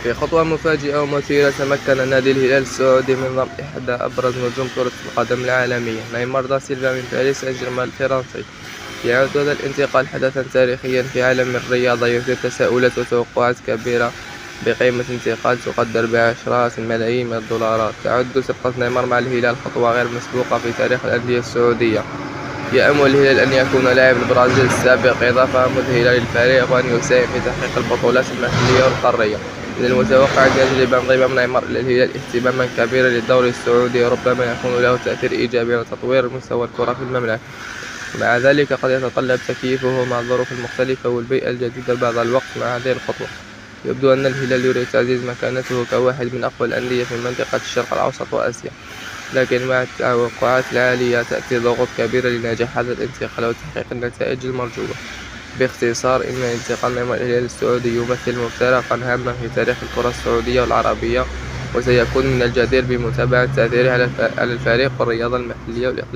في خطوة مفاجئة ومثيرة، تمكن نادي الهلال السعودي من ضم إحدى أبرز نجوم كرة القدم العالمية، نيمار دا سيلفا من باريس سان جيرمان الفرنسي. يعد هذا الانتقال حدثا تاريخيا في عالم الرياضة، يثير تساؤلات وتوقعات كبيرة بقيمة انتقال تقدر بعشرات الملايين من الدولارات. تعد صفقة نيمار مع الهلال خطوة غير مسبوقة في تاريخ الأندية السعودية. يأمل الهلال أن يكون لاعب البرازيل السابق إضافة مذهلة للفريق، وأن يساهم في تحقيق البطولات المحلية والقارية. من المتوقع أن يجلب انضمام نيمار إلى الهلال اهتماما كبيرا للدوري السعودي، وربما يكون له تأثير إيجابي على تطوير مستوى الكرة في المملكة. مع ذلك قد يتطلب تكييفه مع الظروف المختلفة والبيئة الجديدة بعض الوقت. مع هذه الخطوة يبدو أن الهلال يريد تعزيز مكانته كواحد من أقوى الأندية في منطقة الشرق الأوسط وآسيا، لكن مع التوقعات العالية تأتي ضغوط كبيرة لنجاح هذا الانتقال وتحقيق النتائج المرجوة. باختصار، إن انتقال نيمار إلى الهلال السعودي يمثل مفترقا هاما في تاريخ الكرة السعودية والعربية، وسيكون من الجدير بمتابعة تأثيره على الفريق والرياضة المحلية والإقليمية.